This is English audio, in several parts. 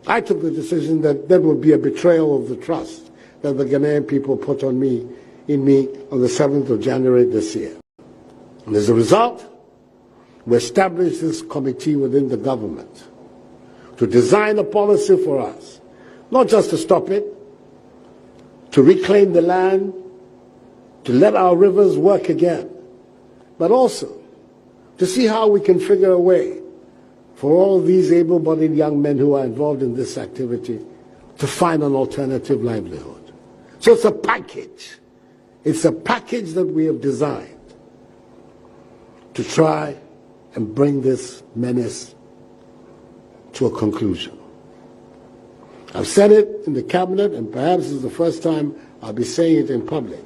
I took the decision that that would be a betrayal of the trust that the Ghanaian people put in me on the 7th of January this year. And as a result, we established this committee within the government to design a policy for us, not just to stop it, to reclaim the land, to let our rivers work again, but also to see how we can figure a way for all these able-bodied young men who are involved in this activity to find an alternative livelihood. So it's a package. It's a package that we have designed to try and bring this menace to a conclusion. I've said it in the cabinet, and perhaps this is the first time I'll be saying it in public.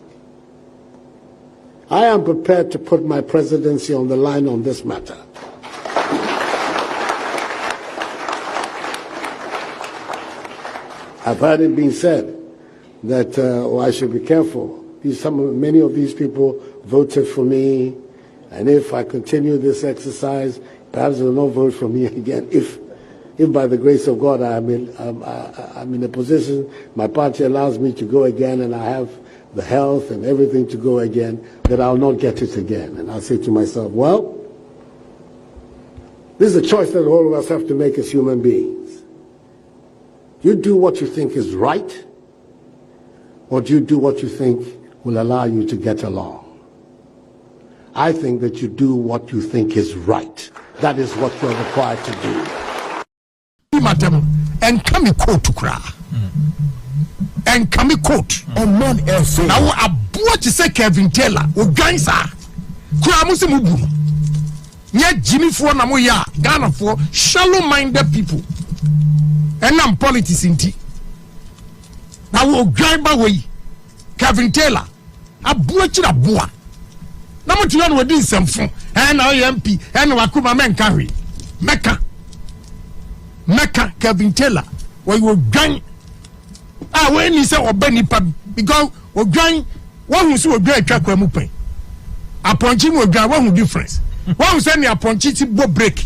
I am prepared to put my presidency on the line on this matter. I've heard it being said that I should be careful. Many of these people voted for me, and if I continue this exercise, perhaps they will not vote for me again. If by the grace of God I'm in a position, my party allows me to go again, and I have the health and everything to go again, that I'll not get it again. And I'll say to myself, well, this is a choice that all of us have to make as human beings. You do what you think is right, or do you do what you think will allow you to get along? I think that you do what you think is right. That is what you're required to do. Madam, and come quote to cry. And come quote. And man, now a boy to say Kevin Taylor, or Gansa, Kramusimubu. Yet Jimmy for Namoya, Ghana for shallow minded people. And I'm politics in tea. Now we'll drive away. Kevin Taylor, a boy to a boy. Number 2 we're doing something. And IMP, and Wakuma men carry. Mecca, Kevin Taylor, where you grind. When he said, Benny Pub, because we're grind, one who's so great track when we upon Jim will drive one difference. One who's sending upon Chitty Bob break.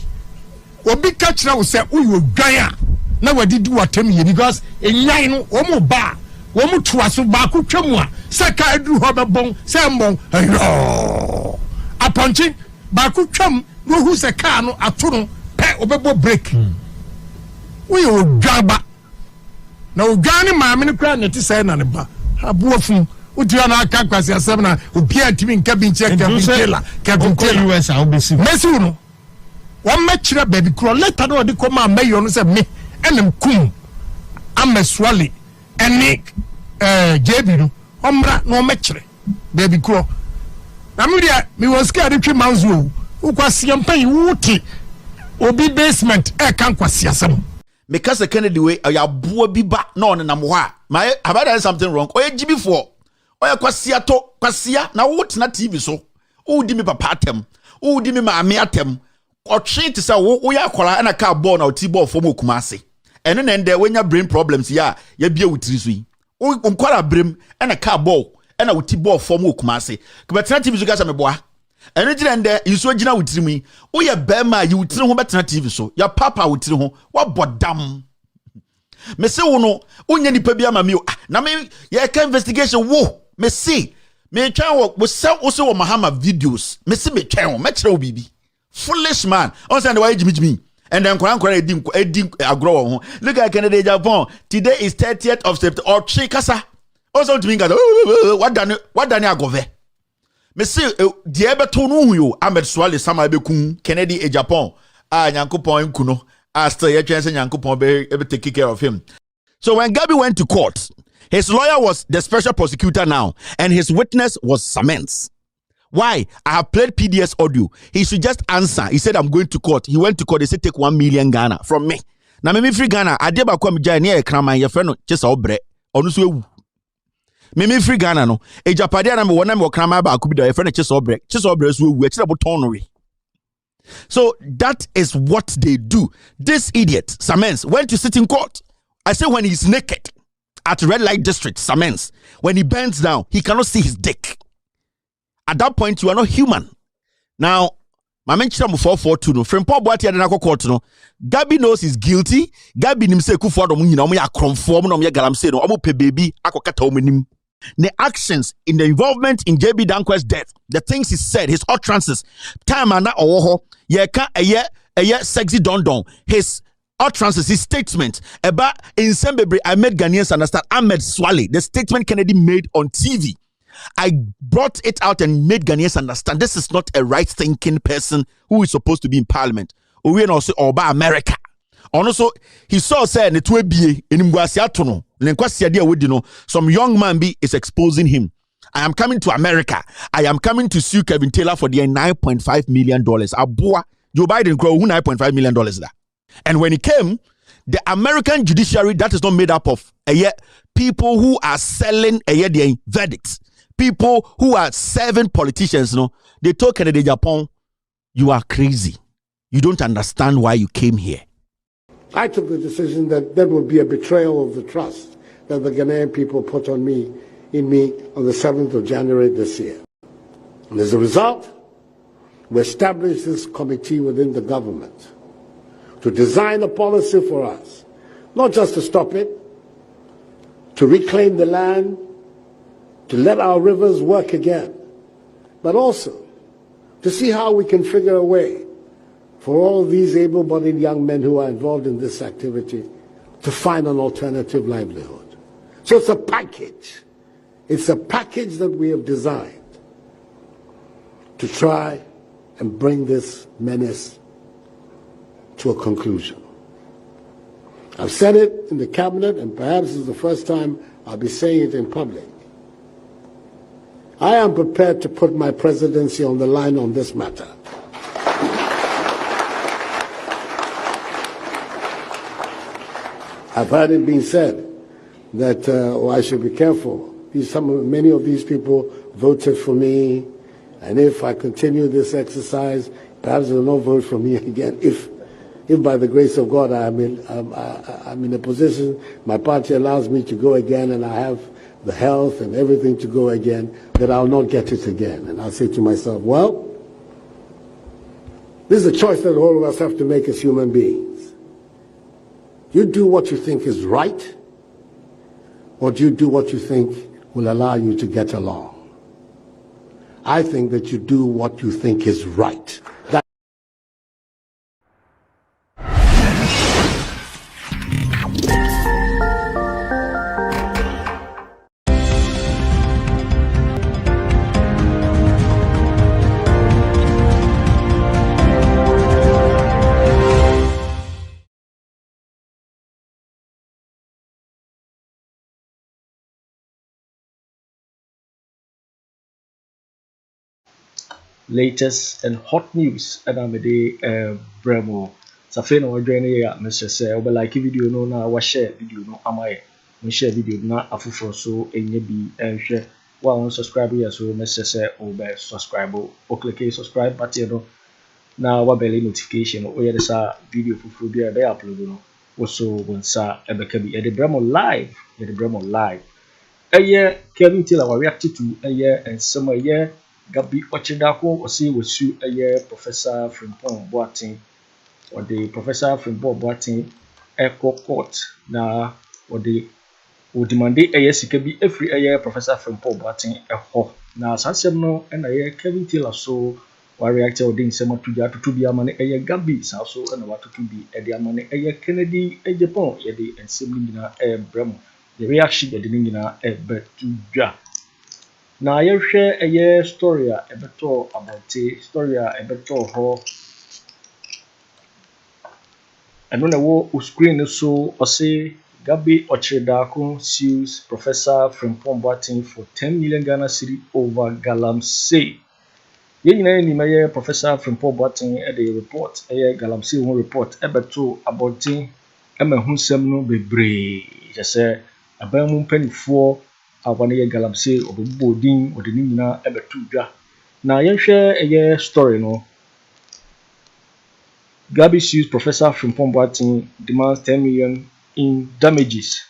Or big catch now will say, oh, you grind. Now I did do what tell me because in line, one more bar, one more twasu baku chumwa, Saka do hobber bong, Sambong, hello. Upon Chim, baku chum, no who's a car, no, a tunnel, pet or break. We will grab back. Now, Gani, my mini grand, it is saying, and a boofum, Utiana Kakwasi, a seminar, who appeared to be in cabin check, Captain Taylor, US, I'll be seeing. Messuno. One match, baby, crawl, let her know the command mayor said me, and them coon. I'm a swally, and Nick, Jabino, Ombra, no match, baby, crawl. Amudia, me was scared of 3 months, who was champagne, wooty, or be basement, a canquasiasum. Because the Kennedy way, I have biba no na namwa. My have I done something wrong? Oye GB for Oya kwasia na what na TV so. O di me papa tem. O di me maame atem. O twe to say wo ya kwara na car ball na o T-ball for mo Kumasi. Eno na ende wenya brain problems ya bia wutiri so yi. O kwara brem na car ball na o T-ball for mo Kumasi. Kubetena TV so gasa me boa. Eno gina ende iso gina wutiri mu yi. O ye bema yi wutiri ho betena TV so. Ya papa wutiri ho wa bodam. Me se wo no onya nipa bia ma me na me ye ka investigation wo me see me twan wo se wo Mahama videos me see me twan wo me kire wo bibi foolish man on say why jimi and then kwara edi agro wo ho look at Kennedy Agyapong. Today is 30th of September or chikasa also to me ga what done agove me see die beto no hu yo Ahmed Swale sama bekun Kennedy Agyapong nyankopon nkuno still ye twen say nyankopon be take care of him. So when Gabby went to court, his lawyer was the special prosecutor now, and his witness was Samens. Why? I have played PDS audio. He should just answer. He said, I'm going to court. He went to court. They said, take 1 million Ghana from me. Now, me free Ghana. I did back when I near a crime. Your friend, just a bread. Honestly, me free Ghana. No, a Japadia number 1 number crime about could be your friend, just a bread. Just a bread. We about tonery. So that is what they do. This idiot, Samens, went to sit in court. I say when he's naked at red light district, Samens, when he bends down, he cannot see his dick. At that point, you are not human. Now, My mention 442 no. Frimpong Boakye Agyarko court no. Gabby knows he's guilty. Gabby nimse Akufo-Addo mu nyina omo ya kromfo no omo ya galamsey no omo pe baby akokata omonim. The actions in the involvement in JB Danquo's death, the things he said, his utterances, time and owoho, ye ka eye sexy don his utterances, his statement about in Sembebre, I made Ghanaians understand. Ahmed Swale, the statement Kennedy made on TV. I brought it out and made Ghanaians understand this is not a right-thinking person who is supposed to be in parliament. We also Oba America. Also, he saw said some young man is exposing him. I am coming to America. I am coming to sue Kevin Taylor for the $9.5 million. Abua Joe Biden grow $9.5 million that. And when he came, the American judiciary that is not made up of people who are selling their verdicts. People who are serving politicians, they told Kennedy Agyapong, you are crazy. You don't understand why you came here. I took the decision that that would be a betrayal of the trust that the Ghanaian people put in me on the 7th of January this year. And as a result, we established this committee within the government to design a policy for us, not just to stop it, to reclaim the land, to let our rivers work again, but also to see how we can figure a way for all of these able-bodied young men who are involved in this activity to find an alternative livelihood. So it's a package. It's a package that we have designed to try and bring this menace to a conclusion. I've said it in the cabinet, and perhaps it's the first time I'll be saying it in public. I am prepared to put my presidency on the line on this matter. I've heard it being said that I should be careful. Many of these people voted for me, and if I continue this exercise, perhaps they will not vote for me again. If by the grace of God I'm in a position, my party allows me to go again, and I have the health and everything to go again, that I'll not get it again. And I'll say to myself, well, this is a choice that all of us have to make as human beings. You do what you think is right, or do you do what you think will allow you to get along? I think that you do what you think is right. Latest and hot news and I'm a day Bremo. Safena wa join here Mr. Say obe like video no na wa share video no amaye. We share video na afufo so enye bi ehwe wa on subscribe here so Mr. Say obe subscribe o click subscribe button no na wa bell notification o ye sa video fufu bi e be upload no wo so wonsa ebe ka bi e de Bremo live eye Kevin Taylor wa react to eye ensema eye Gabby Otchere Darko Owusu Professor Frimpong Boateng or the Professor Frimpong Boateng Echo Court na or the demande sikabi every Professor Frimpong Boateng eho na asasem no na Kevin Taylor so wa react o din sema to bi amane Gabby so na wa to bi e de amane Kennedy Agyapong ye de ensem nyina bremo the reaction de nyina betudwa. Na yehwe story a ebeto about story a ebeto ho eno na wo screen so ose Gabby Otchere Darko sues Professor Frimpong Boateng for 10 million Ghana cedi over galamsey. Ye nyina ni maye Professor Frimpong Boateng e dey report galamsey won report ebeto about emahusem no bebre je say abamu mpanifo awane galamsey obodin odeni nyina ebetudwa na yehwe story no. Gabby sues Professor Frimpong Boateng, demands 10 million in damages.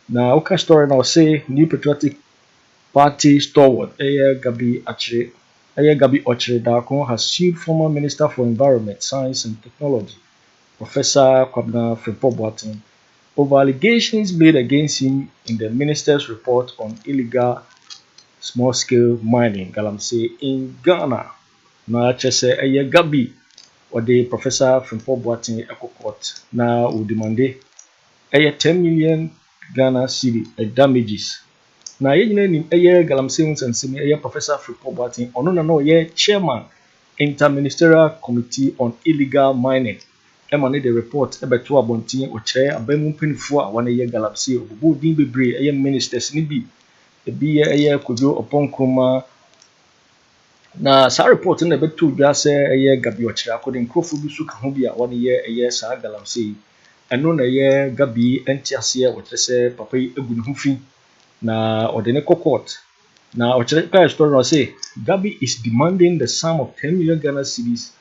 Now okay story now say New Patriotic Party stalwart Gabby Otchere Gabby Otchere Darko has sued former Minister for Environment, Science and Technology, Professor Kwabena Agyapong, over allegations made against him in the minister's report on illegal small-scale mining, galamsey, in Ghana. Na chese Gabby or the Professor Frimpong Boateng Akoto na udimande 10 million Ghana cedi damages. Na nyina nim galamsey nsensemi Professor Frimpong Boateng ono na no chairman Interministerial Committee on Illegal Mining. Emane the report ebeto abontin ochire abamu mpanyifo a wane galamsey obubu din bebre ministers ni bi ebi Kojo Kyeremanteng na sa report na beto dwa se Gabby Otchere Darko den krofo bi su ka ho bi a wane sa galamsey eno na Gabby entiase wotre se papa yi egu ne ho fi na odene court na Otchere ka story no say Gabby is demanding the sum of 10 million Ghana cedis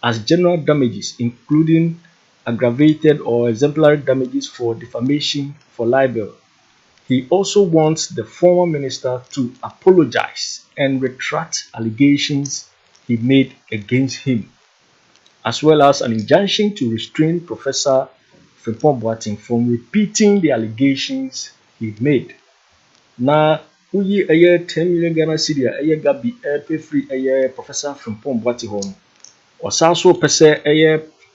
as general damages, including aggravated or exemplary damages for defamation for libel. He also wants the former minister to apologize and retract allegations he made against him, as well as an injunction to restrain Professor Frimpong Boateng from repeating the allegations he made. Na uyi 10 million Ghana cedi Gabby pay free Professor Frimpong Boateng Osaso pese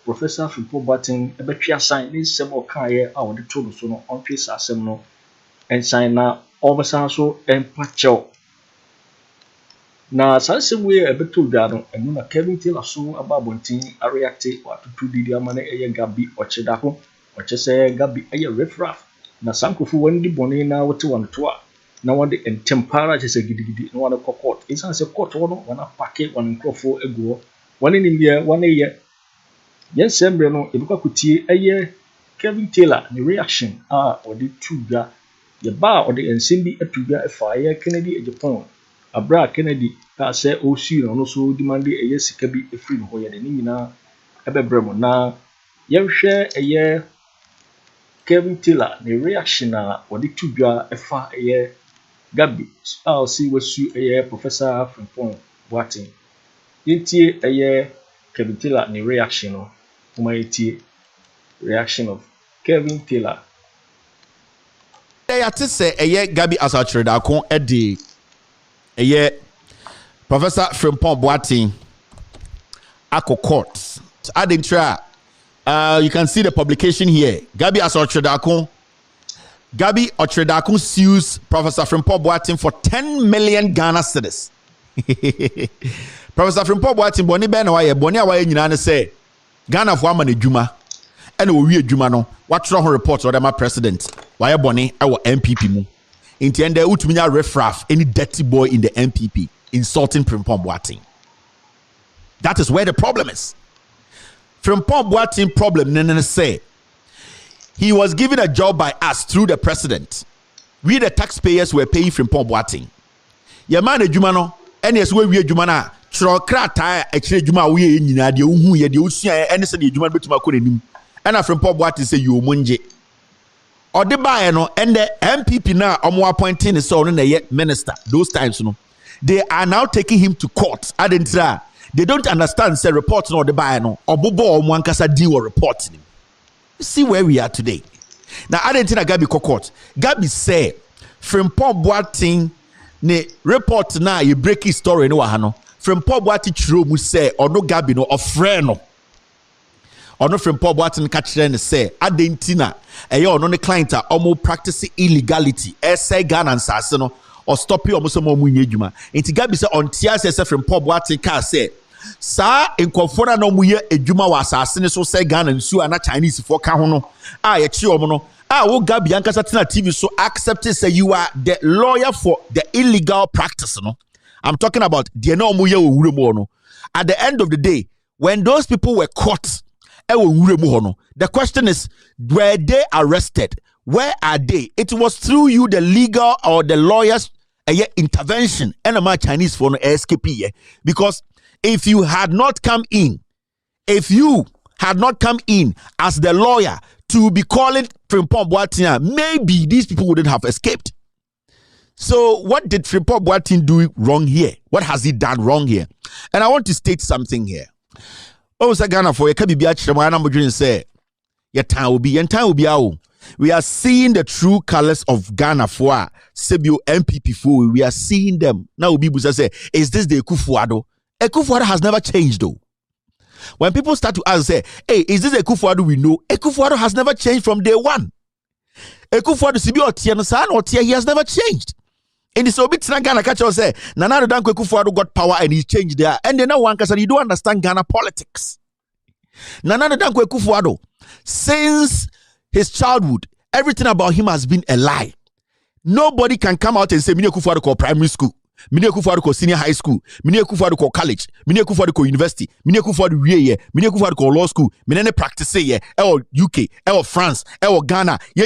Professor Frimpong Boateng ebetwa sign ni sebo kan a wode to so no ontwe sasem no en sign na obasaso empacho na sasem we ebeto dwa no enu na Kevin Taylor so ababontin a react watutu didi amane Gabby Otchere Darko ochese Gabby Ráff na sankofo wandi bone na wote wanto a na wode entempara chese gidigidi na wode court insan se court wono wana pake wan nkrofo eguo wane nimbia wane yen sembre no ebuka kutie Kevin Taylor ni reaction odi tuga ye ba odi ensimbi atuga efa Kennedy Agyapong abra Kennedy ka se Owusu no so demande sika bi efiri ho ye de ni nyina ebebremo na yehwe Kevin Taylor ni reaction odi tuga efa Gabby si wasu Professor Frimpong Boateng yintie Kevin Taylor ni reaction no umayiti reaction of Kevin Taylor ya tse Gabby Otchere Darko edi Professor Frimpong Boateng court adentra you can see the publication here. Gabby Otchere Darko sues Professor Frimpong Boateng for 10 million Ghana cedis. Professor Frimpong Boateng boni be na waye boni a waye nyina ne say Ghana fo ama na dwuma ene wo wie dwuma no watro ho report o dem president waye boni e wo MPP mu inti ende utumi nya Ráff any dirty boy in the MPP insulting Frimpong Boateng. That is where the problem is. Frimpong Boateng problem nene say he was given a job by us through the president. We the taxpayers were paying Frimpong Boateng. Ye man adwuma no ene so wie adwuma na tro krata a kire adwuma wo ye nyina de ohu ye de osua ene se de adwuma betuma ko nanim ena Frimpong Boateng say you omonje ode bae no ende MPP na omo appointing so no na ye minister those times no they are now taking him to court adentra they don't understand say report no ode bae no obobo omo ankasa di wo report ni. See where we are today now. Adentra Gabby court Gabby say Frimpong Boateng ne report na ye break his story no wa no Frimpong Boateng Tróuble say ono Gabby no ofre no ono Frimpong Boateng ka kire ne say adentina ono ne client a omo practice illegality say Ghana nsase no or stop you omo so mo munye dwuma enti Gabby say on tia say Frimpong Boateng ka say sa enkofo na no muye edwuma wa asase ne so say Ghana nsu ana Chinese for ka ho no ye chi omo no wo Gabby ankasa tena TV so accept say you are the lawyer for the illegal practice no. I'm talking about the no muye owure no. At the end of the day, when those people were caught the question is, were they arrested? Where are they? It was through you, the legal or the lawyers intervention and my Chinese for SKP. Because if you had not come in as the lawyer to be calling Frimpong Boateng, maybe these people wouldn't have escaped. So what did Frimpong Boateng do wrong here? What has he done wrong here? And I want to state something here. Oh, Ghana for Gabby Otchere say, your time will be we are seeing the true colors of Ghana for Sebio MPP for we are seeing them. Now people say, is this the Akufo-Addo? Akufo-Addo has never changed though. When people start to ask, say, hey, is this Akufo-Addo we know? Akufo-Addo has never changed from day one. Akufo-Addo Sibi Otie, he has never changed. In the Soviet Ghana catch us say, Nana Danko Akufo-Addo got power and he changed there. And then now one can say, you don't understand Ghana politics. Nana Danko Akufo-Addo, since his childhood, everything about him has been a lie. Nobody can come out and say, Mini Akufo-Addo called primary school, Mini Akufo-Addo called senior high school, Mini Akufo-Addo called college, Mini Akufo-Addo called university, Mini Akufo-Addo ye, Mini Akufo-Addo called law school, Mini practice ye, UK, France, Ghana, ye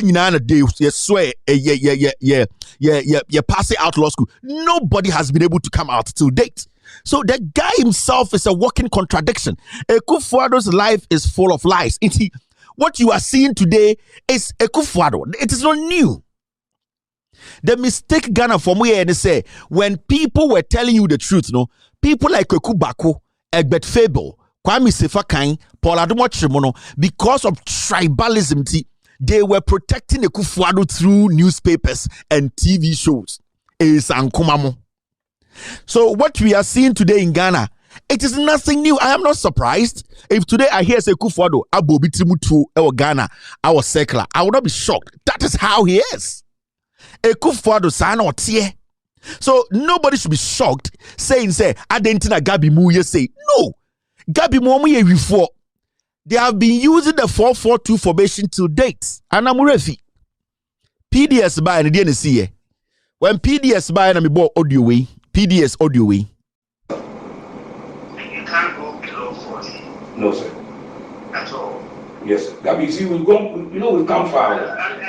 swear, ye pass it out law school. Nobody has been able to come out till date. So the guy himself is a walking contradiction. Akufo-Addo's life is full of lies. What you are seeing today is Akufo-Addo. It is not new. The mistake Ghana for me and say when people were telling you the truth, people like Kweku Bako, Egbert Fable, Kwame Sefakan, Paul Adumochimono, because of tribalism, they were protecting Akufo-Addo through newspapers and TV shows. So what we are seeing today in Ghana, it is nothing new. I am not surprised. If today I hear say Akufo-Addo abobitimutu Ghana, our circular, I would not be shocked. That is how he is. Akufo-Addo sana otie. So nobody should be shocked saying say Adentina Gabby Mu say no. Gabby Mu ye before. They have been using the 442 formation to date. Anamurefi. PDS by and the see when PDS by and me bought audio way. PDS audio way. You can't go below 40. No, sir. At all. Yes, sir. Gabby, see, we've come far. I'm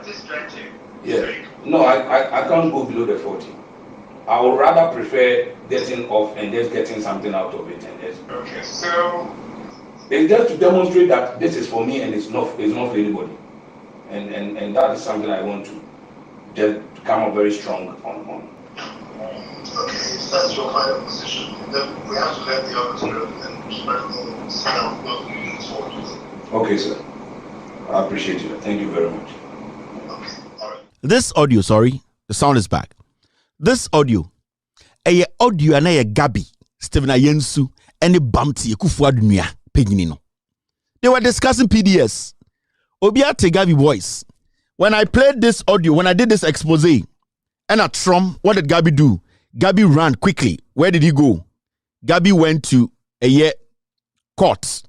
just trying to. Yeah. No, I can't go below the 40. I would rather prefer getting off and just getting something out of it. And just, okay, so. It's just to demonstrate that this is for me and it's not for anybody. And that is something I want to just come up very strong on. Okay, if that's your final position, then we have to let the others know and spread the sound what we need forward. Okay, sir. I appreciate you. Thank you very much. Okay, all right. This audio, sorry, the sound is back. This audio, a audio and a Gabby, Stephen Ayensu, and a Bumpty, Akufo-Addo Peginino. They were discussing PDS. Obiate Gabby voice. When I played this audio, when I did this expose, and at Trump, what did Gabby do? Gabby ran quickly. Where did he go? Gabby went to a court.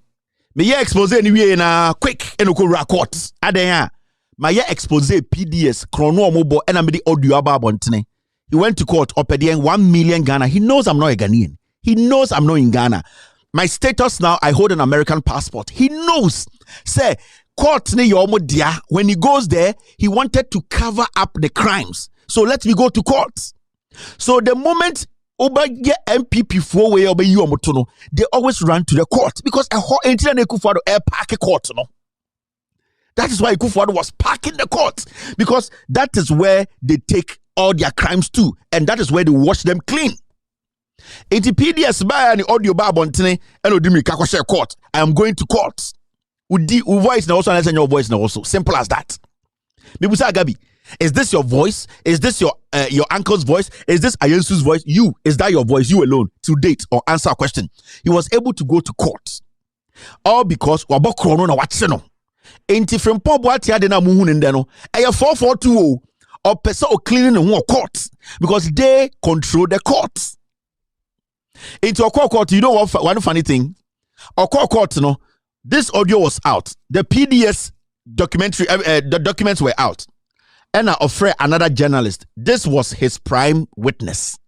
Me ye expose anyway na quick and go court. Adenya. My ye expose PDS chrono mobo and I'm the audio abontene. He went to court opedian 1 million Ghana. He knows I'm not a Ghanaian. He knows I'm not in Ghana. My status now, I hold an American passport. He knows. Say court ne yomo dia. When he goes there, he wanted to cover up the crimes. So let me go to court. So the moment Obaye MPP for way obey you omotono, they always run to the court because a whole entire Akufo-Addo air park court. No, that is why Akufo-Addo was parking the court because that is where they take all their crimes to, and that is where they wash them clean. Iti PDS by any audio babontene and odimi kakoshe court. I am going to court. Udi voice na also and your voice na also simple as that. People say Gabby. Is this your voice? Is this your uncle's voice? Is this Ayensu's voice? Is that your voice? You alone to date or answer a question. He was able to go to court. All because wabo krono na watseno. Enti frimpong Boakye ade na muhu nde no. Eye 442 or person or cleaning the court because they control the court. Into a court, you know what? One funny thing. A court, this audio was out. The PDS documentary, the documents were out. And I offer another journalist. This was his prime witness.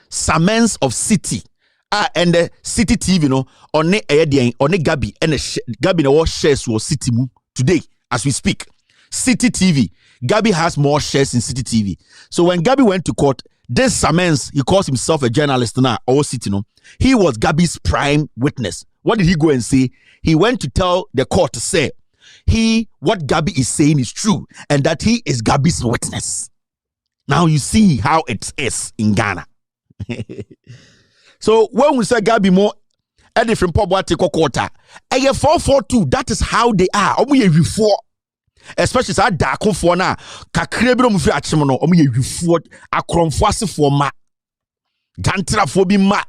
Samens of City. And the City TV, on the Gabby, and the Gabby no shares was City Mu today, as we speak. City TV. Gabby has more shares in City TV. So when Gabby went to court, this Samens, he calls himself a journalist now, or City, he was Gabby's prime witness. What did he go and say? He went to tell the court to say, what Gabby is saying is true, and that he is Gabby's witness. Now you see how it is in Ghana. So when we say Gabby more a different pop what take quarter, a 442, that is how they are. Omu before, especially sa Darko for na kakrebro mu fi achimono omu before akromfoase for ma gantra for bi ma.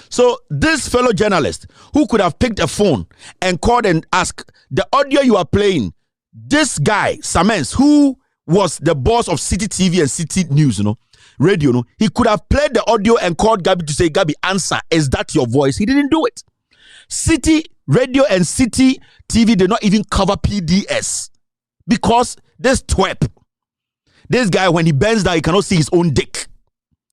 So this fellow journalist who could have picked a phone and called and asked the audio you are playing, this guy Samens, who was the boss of City TV and City News, radio, he could have played the audio and called Gabby to say, Gabby, answer, is that your voice? He didn't do it. City Radio and City TV did not even cover PDS because this twerp, this guy, when he bends down, he cannot see his own dick.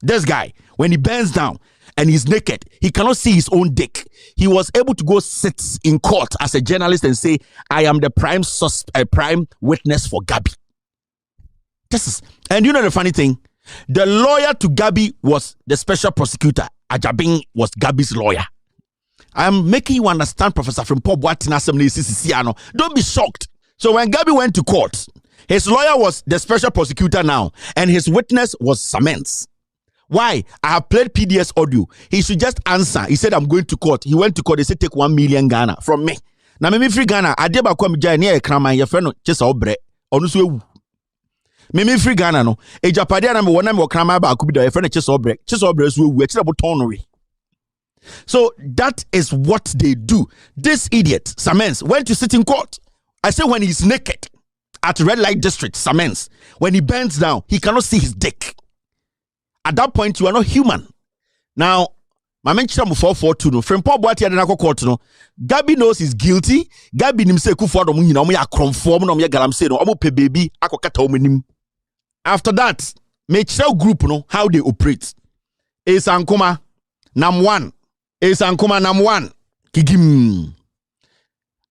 This guy, when he bends down and he's naked, he cannot see his own dick. He was able to go sit in court as a journalist and say, I am the prime witness for Gabby. And you know the funny thing? The lawyer to Gabby was the special prosecutor. Agyapong was Gabby's lawyer. I am making you understand, Professor Frimpong Boateng Assembly CCCano. Don't be shocked. So when Gabby went to court, his lawyer was the special prosecutor now, and his witness was Samens. Why? I have played PDS audio. He should just answer. He said, I'm going to court. He went to court. They said, take 1 million Ghana from me. Now, me free Ghana. I did about come near a crama. Your friend, just a bread. Honestly, me free Ghana no. A Japadia number one number crama ba could be the friend just bread. Just bread. So we about tonery. So that is what they do. This idiot, Samens, went to sit in court. I say when he's naked at red light district, Samens, when he bends down, he cannot see his dick. At that point, you are not human. Now, my mention 442 no. Frimpong Boateng Darko court no. Gabby knows he's guilty. Gabby nimse Akufo-Addo mu nyina omo ya kromfo no ya galamsey no omo pe baby akokata omanim. After that, Mechel group no how they operate. Esankoma nam 1. Esankoma nam 1. Kigim.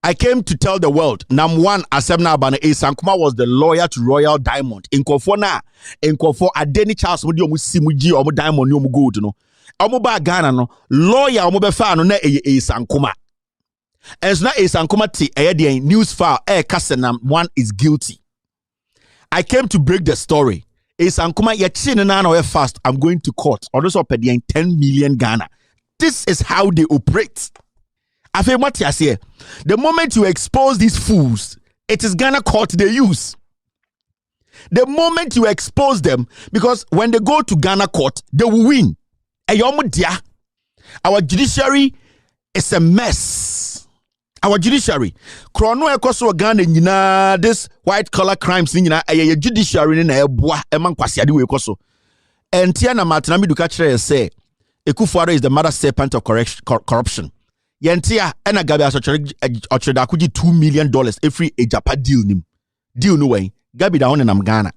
I came to tell the world, Nam 1 Asemna Abane Esankoma was the lawyer to Royal Diamond. In Kofona, in Kofo Adeni Charles Mudi omu simuji omu diamond omu gold no. Omu ba Ghana no lawyer omu be fa no na Esankoma. And so na Esankoma ti the news file kase Nam 1 is guilty. I came to break the story. Esankoma ye chin na na fast. I'm going to court. Or this up 10 million Ghana. This is how they operate. The moment you expose these fools, it is Ghana court they use. The moment you expose them, because when they go to Ghana court, they will win. Our judiciary is a mess. Our judiciary. Krono ekoso Ghana this white collar crimes a judiciary na eboa eman kwase ade we ekoso. Entia na matanami duka kire say Akufo-Addo is the mother serpent of corruption. Yentia ena Gabby Otchere Darko $2 million every ejapa deal nim. Deal no way. Gabby da on in Ghana.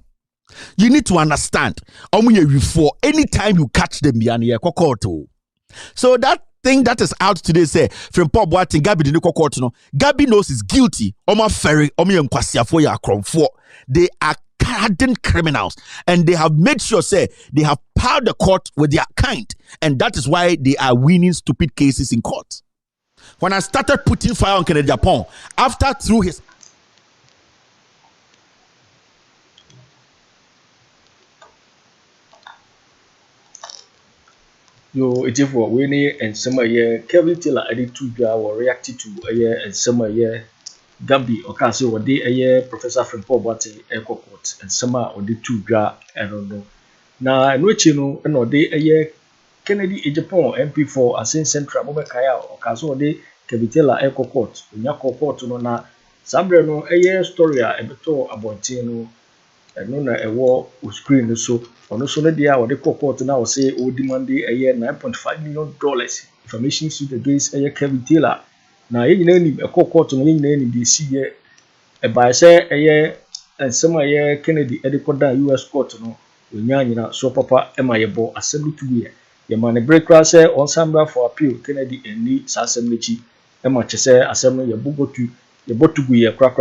You need to understand. Before anytime you catch them, so that thing that is out today say from Frimpong Boateng Gabby the court no. Gabby knows he's guilty. Ferry they are hardened criminals, and they have made sure say they have piled the court with their kind, and that is why they are winning stupid cases in court. When I started putting fire on Kennedy Agyapong, after through his Yo, it's for Winnie and summer year. Kevin Taylor added to or reacted to a year and summer year. Gabby Ocasio or day a year, Professor Frimpong Boateng Air Court and summer or the 2 gra. I don't know. Now, I know you know, and or day a year. Kennedy Agyapong MP4 Asin Central Mobekaya Ocasio day. Kevin Taylor Air Court. Unyako court no na. Sabre no a year story a beto abontino. And no na a war with screen so. On also the day the court now say o demand a year $9.5 million information suit against a year Kevin Taylor. Now you name a court on any name this year. A by say a year and some year Kennedy Agyapong US court no. Unyanya so papa emayebo assembly to year. Your money break class on Sambra for appeal Kennedy and need Sassembly. Emma Chese assembly your bugotu your botugu ye crack.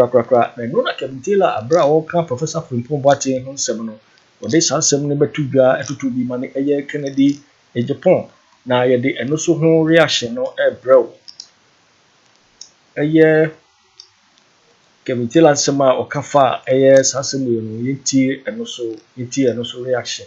And no Kevin Taylor a bra all can Professor Frimpong Boateng on seminal. Or this assembly number 2 gra to be money a year Kennedy Agyapong. Now ye de and also home reaction no a bro. A year Kemintela sema okafa sasemu no yenti and also reaction.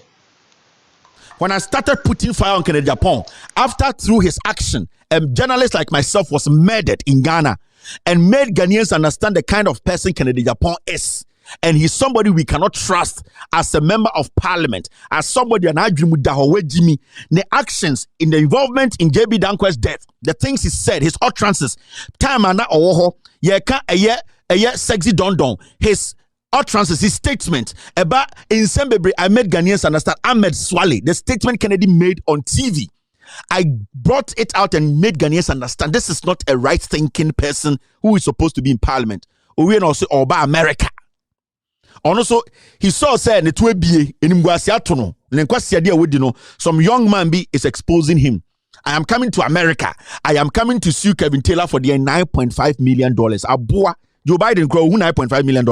When I started putting fire on Kennedy Agyapong, after through his action, a journalist like myself was murdered in Ghana and made Ghanaians understand the kind of person Kennedy Agyapong is. And he's somebody we cannot trust as a member of parliament, as somebody an Jimmy. The actions in the involvement in JB Danquo's death, the things he said, his utterances, time and sexy don, his utterances, his statement about in Sembebre, I made Ghanaians understand. Ahmed Swale, the statement Kennedy made on TV. I brought it out and made Ghanaians understand this is not a right-thinking person who is supposed to be in parliament. Or also about America. Also, he saw saying it will be in Mguasiatono. Some young man is exposing him. I am coming to America. I am coming to sue Kevin Taylor for the $9.5 million. Abua, Joe Biden grow $9.5 million.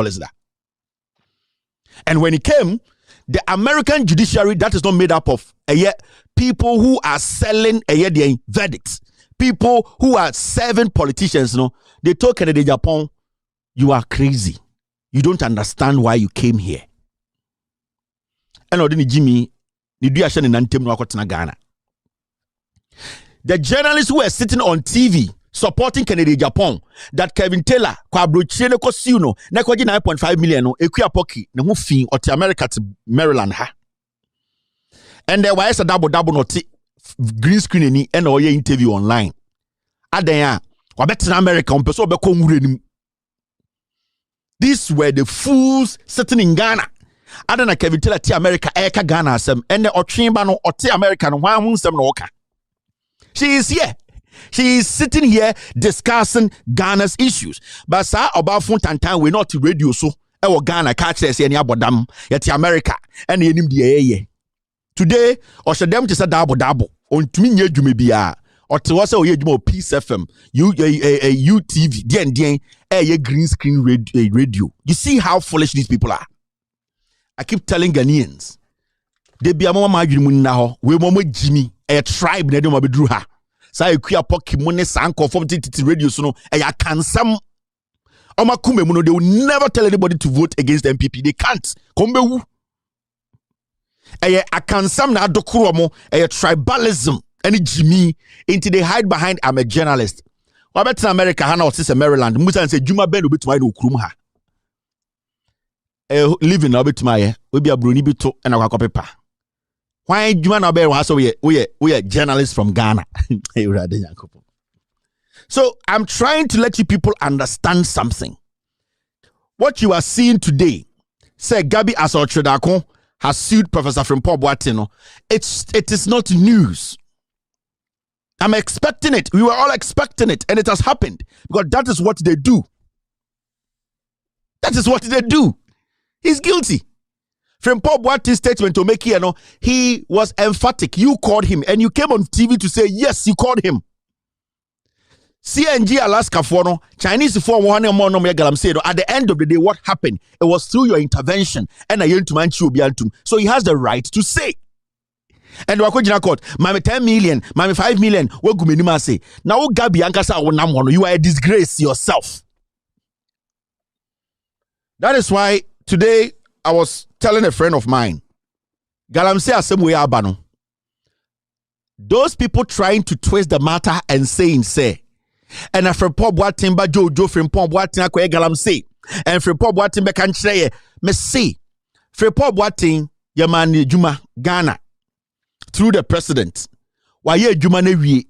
And when he came, the American judiciary that is not made up of people who are selling their verdicts, people who are serving politicians, they told Kennedy Agyapong, you are crazy. You don't understand why you came here. And Odini Jimmy, Ghana. The journalists who were sitting on TV supporting Kennedy Agyapong, that Kevin Taylor, Kwabena Agyapong, Nekwaji $9.5 million, Ekuapoki, Nemufi, or to America to Maryland. And there was a double not green screen and or interview online. Adaya, Wabet America, on Peso Bekom. These were the fools sitting in Ghana. Adana Kevin Taylor to America, Eka Ghana, and the Ochimba or to American, one some Noka. She is here. She is sitting here discussing Ghana's issues. But sir, about Fontantan, we're not to radio so. Our Ghana catch us any abodam yet America and the NMDA. Today, or should them to say double on to me, you may be or to us, Peace FM, UTV, DN, a green screen radio. You see how foolish these people are. I keep telling Ghanaians, they be a mama now, we mama Jimmy, a tribe, they don't be her. So I queer pocket money, sank or from radio, so no, I can some. Omakume, they will never tell anybody to vote against the MPP. They can't. Kombewu. I can some na dokuromo, a tribalism. Any Jimmy into they hide behind I'm a journalist. What about in America? Hana or sister Maryland? Musa and say Juma Ben will be to my ukrumha. Living a bit my will be a bruni bito and a paper. Why Juma na bear was we are journalists from Ghana. So I'm trying to let you people understand something. What you are seeing today, say Gabby Otchere Darko has sued Professor Frimpong Boateng. It is not news. I'm expecting it. We were all expecting it, and it has happened because that is what they do. That is what they do. He's guilty. Frimpong Boateng's statement to make here, he was emphatic. You called him, and you came on TV to say yes, you called him. CNG Alaska for Chinese for one more no galamsey. At the end of the day, what happened? It was through your intervention, and I yelled to Manchu Biantum. So he has the right to say. And Wakojina court, Mami 10 million, Mami 5 million, what Guminima say. Now Gabby Otchere, you are a disgrace yourself. That is why today I was telling a friend of mine, galamsey asemwe abano. Those people trying to twist the matter and saying say. And a Frimpong Boateng ba Jojo Frimpong Boateng akwa galamsey. And Frimpong Boateng be kan kyerɛ me say. Frimpong Boateng yamani Juma Ghana through the president. Why ye Juma ne wie.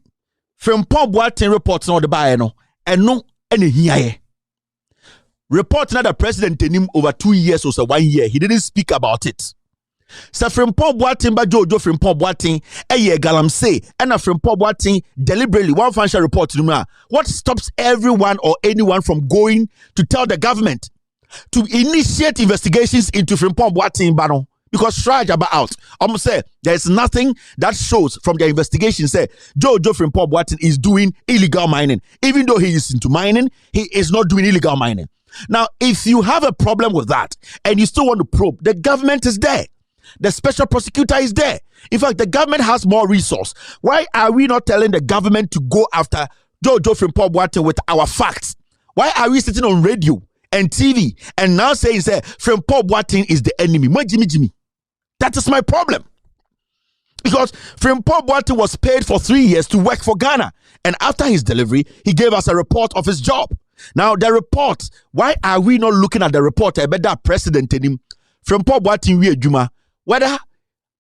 Frimpong Boateng report no the buy no. And no any here. Report na the president tenim over 2 years or so 1 year. He didn't speak about it. Sa Frimpong Boateng ba Jojo Frimpong Boateng galamsey and a Frimpong Boateng deliberately one financial report to what stops everyone or anyone from going to tell the government to initiate investigations into Frimpong Boateng bano because Shraj about out. Almost say there is nothing that shows from the investigation say Jojo Frimpong Boateng is doing illegal mining. Even though he is into mining, he is not doing illegal mining. Now, if you have a problem with that and you still want to probe, the government is there. The special prosecutor is there. In fact, the government has more resource. Why are we not telling the government to go after Jojo Frimpong Boateng with our facts? Why are we sitting on radio and TV, and now saying, say, Frimpong Boateng is the enemy. Jimmy. That is my problem. Because Frimpong Boateng was paid for 3 years to work for Ghana. And after his delivery, he gave us a report of his job. Now, the report, why are we not looking at the report? I bet that president in him, Frimpong Boateng we Juma, whether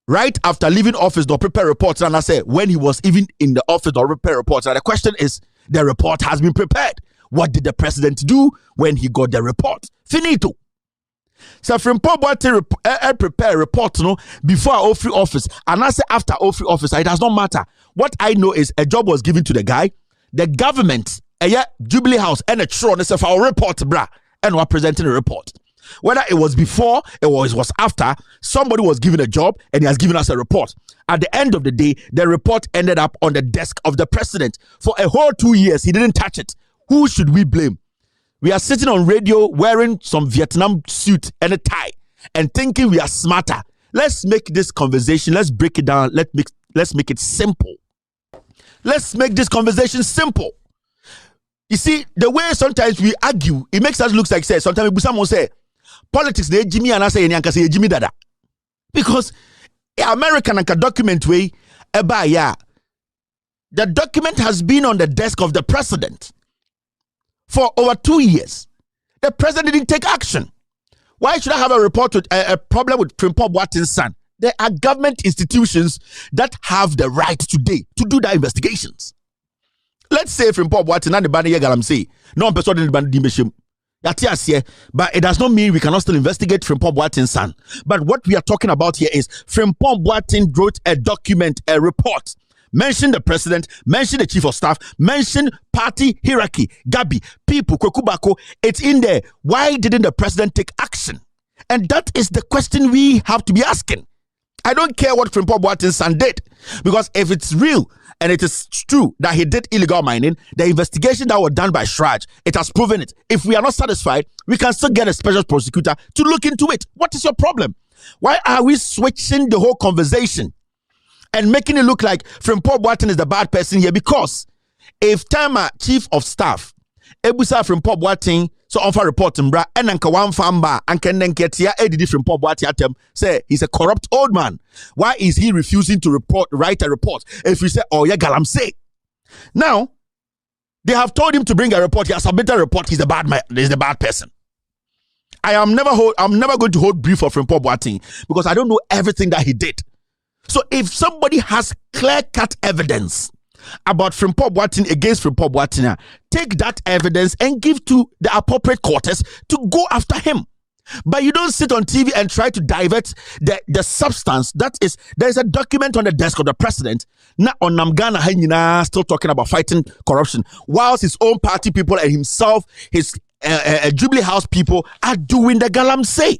right after leaving office or prepare reports, and I say when he was even in the office or prepare reports. And the question is, the report has been prepared. What did the president do when he got the report? Finito. So Frimpong Boateng prepare a report before Ofori office, and I say after Ofori office, it does not matter. What I know is a job was given to the guy, the government, Jubilee House, and a Tróuble, and say for report, bra, and we're presenting a report. Whether it was before or it was after, somebody was given a job and he has given us a report. At the end of the day, the report ended up on the desk of the president. For a whole 2 years, he didn't touch it. Who should we blame? We are sitting on radio wearing some Vietnam suit and a tie and thinking we are smarter. Let's make this conversation, let's break it down, let's make it simple. Let's make this conversation simple. You see, the way sometimes we argue, it makes us look like, say, sometimes someone say, politics, they Jimmy and I say, Jimmy Dada. Because American document way, the document has been on the desk of the president for over 2 years. The president didn't take action. Why should I have a report with a problem with Frimpong Boateng's son? There are government institutions that have the right today to do the investigations. Let's say Frimpong Boateng and the Bawumia galamsey. No person in the Bawumia. But it does not mean we cannot still investigate Frimpong Boateng's son. But what we are talking about here is Frimpong Boateng wrote a document, a report. Mention the president, mention the chief of staff, mention party hierarchy, Gabby, people, Kweku. It's in there. Why didn't the president take action? And that is the question we have to be asking. I don't care what Frimpong Boateng's son did. Because if it's real and it is true that he did illegal mining, the investigation that was done by Shraj, it has proven it. If we are not satisfied, we can still get a special prosecutor to look into it. What is your problem? Why are we switching the whole conversation and making it look like Frimpong Boateng is the bad person here? Because if Tama chief of staff, Ebusa Frimpong Boateng, so on for reporting, bra, and Anka one famba, and can then get here, Eddie Frimpong Boateng say he's a corrupt old man. Why is he refusing to write a report? If we say, oh yeah, galamsey. Now, they have told him to bring a report. He has submitted a report. He's the bad man. He's the bad person. I'm never going to hold brief for Frimpong Boateng because I don't know everything that he did. So if somebody has clear-cut evidence about Frimpong Boateng against Frimpong Boateng, take that evidence and give to the appropriate quarters to go after him. But you don't sit on TV and try to divert the substance. That is, there's a document on the desk of the president. Now on Namgana, still talking about fighting corruption, whilst his own party people and himself, his Jubilee House people are doing the galamsey.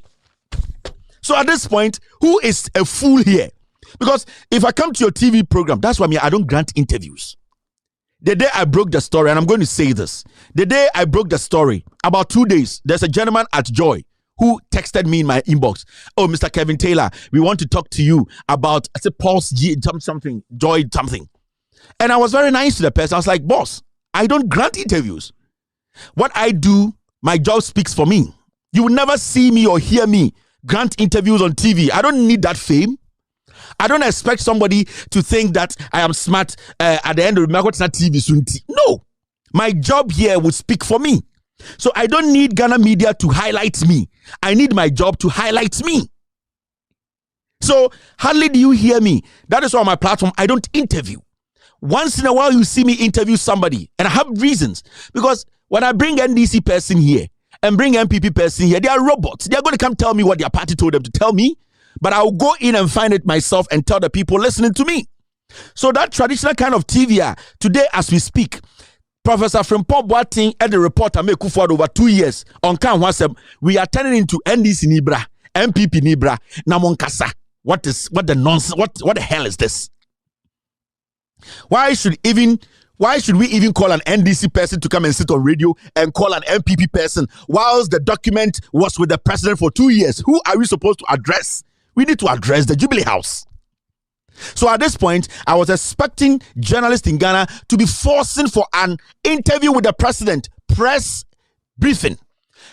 So at this point, who is a fool here? Because if I come to your TV program, that's why I don't grant interviews. The day I broke the story, and I'm going to say this, the day I broke the story, about 2 days, there's a gentleman at Joy who texted me in my inbox. Oh, Mr. Kevin Taylor, we want to talk to you about, I said, Pulse G something, Joy something. And I was very nice to the person. I was like, boss, I don't grant interviews. What I do, my job speaks for me. You will never see me or hear me grant interviews on TV. I don't need that fame. I don't expect somebody to think that I am smart at the end of the TV. No, my job here would speak for me. So I don't need Ghana media to highlight me. I need my job to highlight me. So hardly do you hear me. That is why on my platform, I don't interview. Once in a while, you see me interview somebody. And I have reasons. Because when I bring NDC person here and bring MPP person here, they are robots. They are going to come tell me what their party told them to tell me. But I'll go in and find it myself and tell the people listening to me. So that traditional kind of TV, today as we speak, Professor Frimpong Boateng and the reporter make Akufo-Addo over 2 years on Kan Wasem, we are turning into NDC Nibra, MPP Nibra, Namonkasa. What the nonsense? What the hell is this? Why should we even call an NDC person to come and sit on radio and call an MPP person whilst the document was with the president for 2 years? Who are we supposed to address? We need to address the Jubilee House. So at this point, I was expecting journalists in Ghana to be forcing for an interview with the president, press briefing.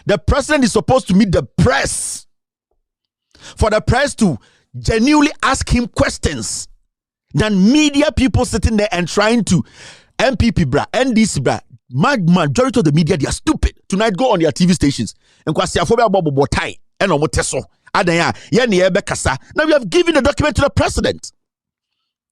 The president is supposed to meet the press. For the press to genuinely ask him questions than media people sitting there and trying to MPP bra, NDC bra. Majority of the media, they are stupid. Tonight, go on their TV stations and kwasiaphobia bobo botai and omoteso. Adanya, yeni kasa. Now we have given the document to the president.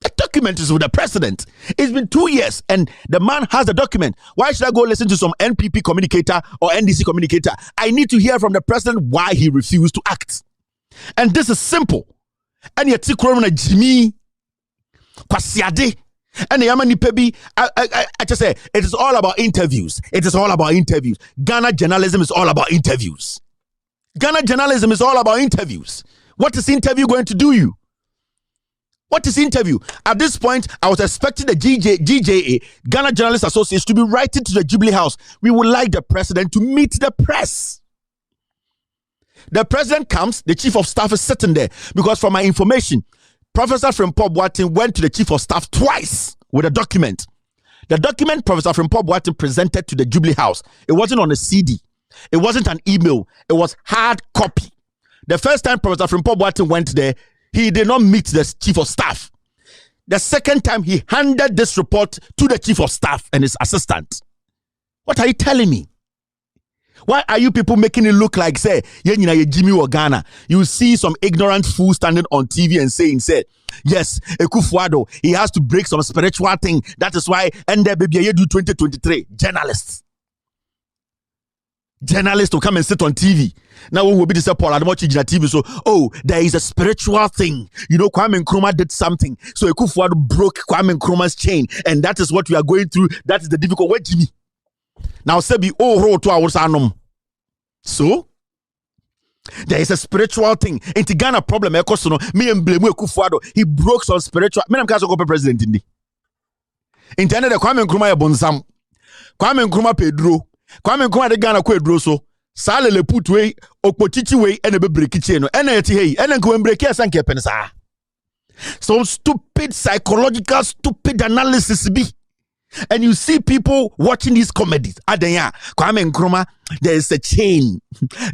The document is with the president. It's been 2 years and the man has the document. Why should I go listen to some NPP communicator or NDC communicator? I need to hear from the president why he refused to act. And this is simple. And yet, Jimmy Kwasiade and the Yamani Pebi, I just say it is all about interviews. It is all about interviews. Ghana journalism is all about interviews. Ghana journalism is all about interviews. What is interview going to do you? What is interview? At this point, I was expecting the GJA, Ghana Journalists Association, to be writing to the Jubilee House. We would like the president to meet the press. The president comes, the chief of staff is sitting there. Because from my information, Professor Frimpong Boateng went to the chief of staff twice with a document. The document Professor Frimpong Boateng presented to the Jubilee House, it wasn't on a CD. It wasn't an email. It was hard copy. The first time Professor Frimpong Boateng went there, he did not meet the chief of staff. The second time, he handed this report to the chief of staff and his assistant. What are you telling me? Why are you people making it look like, say, Jimmy or Ghana? You see some ignorant fool standing on TV and saying, yes, Akufo-Addo, he has to break some spiritual thing. That is why, and there baby, you do 2023. Journalists will come and sit on TV. Now we will be disappointed. I'm watching TV. So, there is a spiritual thing. You know, Kwame Nkrumah did something. So Akufo-Addo broke Kwame Nkrumah's chain, and that is what we are going through. That is the difficult way, Jimmy. Now, Sebi, to our sanum. So, there is a spiritual thing. In the Ghana problem, me and blame Akufo-Addo. He broke some spiritual. Me am kaso ko president indi. In the end, the Kwame Nkrumah ya bonsam. Kwame Nkrumah Pedro. Kwame Nkrumah de Ghana Pedro so. Sale le put way, okpochichi way, ene be break it no. Ene eti hey, ene ko break ya sanke pensa. Some stupid psychological, stupid analysis be. And you see people watching these comedies. Adenya, Kwame Nkrumah, there is a chain.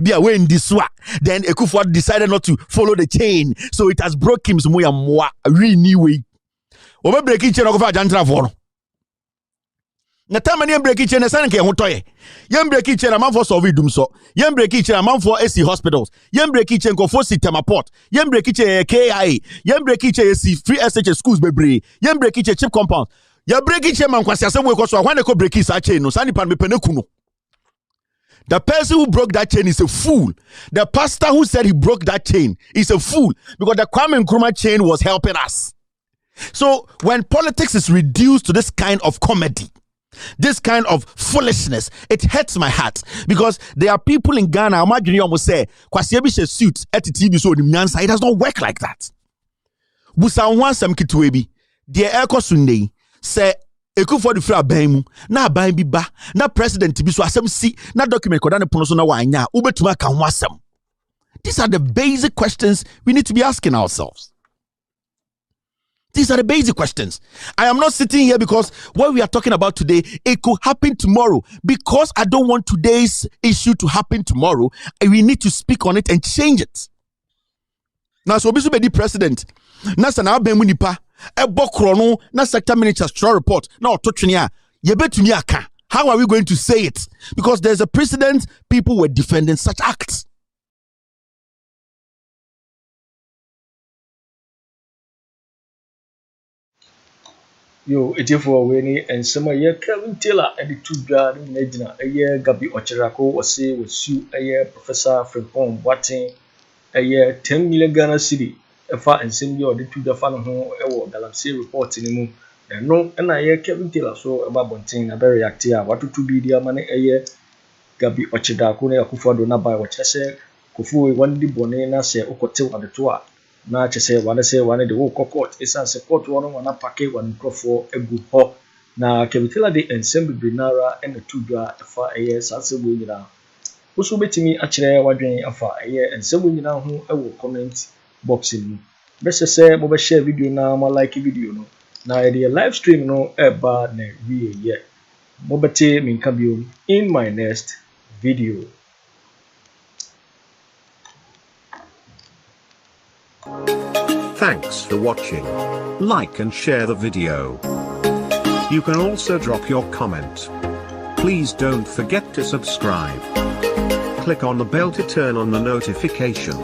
Be away in this one. Then Akufo-Addo decided not to follow the chain. So it has broke him some more. Really new way. Obe break it chain okofa jantra for. Na time ni break it chain na ke hotoye. Yem break it chain amount for solve dum so. Yem break it chain amount for AC hospitals. Yem break it chain ko for Tema Port. Yem break it chain KIA. Yem break it chain AC free SH schools bebre. Yem break it chain chip compound. Ya break it chain man kwasi asem we ko so when ko break it sa chain no sani pan me peneku no. The person who broke that chain is a fool. The pastor who said he broke that chain is a fool because the Kwame Nkrumah chain was helping us. So when politics is reduced to this kind of comedy, this kind of foolishness, it hurts my heart because there are people in Ghana. Imagine you almost say, "Kwasi suit at the TV so it does not work like that." Busa wan sam kitwebi, the Eko Sunday say Akufo-Addo fra ban na ban bi ba na president bi so asem si na document koda ne pono so na wanya ubetuma kan ho asem. These are the basic questions we need to be asking ourselves. These are the basic questions. I am not sitting here because what we are talking about today, it could happen tomorrow. Because I don't want today's issue to happen tomorrow, we need to speak on it and change it. Now, so Obisu be the president. Nasa na ben munipa. Ebokrono na sector minister's Tróuble report. Now, Tochinia. Yebetumi aka. How are we going to say it? Because there's a precedent. People were defending such acts. Yo, for Winnie and some year Kevin Taylor at the Tróuble Medina, a year Gabby Otchere Darko was say with Sue, a year Professor Frimpong Boateng, a year 10 million Ghana city, a far and send you the Tróuble fan home, a galamsey report in the moon. And no, and I hear Kevin Taylor so about Boateng, a very active, what to be the money a year Gabby Otchere Darko, Akufo-Addo na by what I say, Kufu, one di bonena say, Okoto at the tour. Na chese wane se wane de wo kokot esan se court wono wana pake wan krofo egu ho na kebitela de ensemble binara en Tróuble afa eye sanse bo nyina usu betimi akire wadwen afa eye ensemble nyina ho ewo comment box ni be se mo be share video na mo like video no na e live stream no eba na wie ye mo bete minka biom in my next video. Thanks for watching. Like and share the video. You can also drop your comment. Please don't forget to subscribe. Click on the bell to turn on the notification.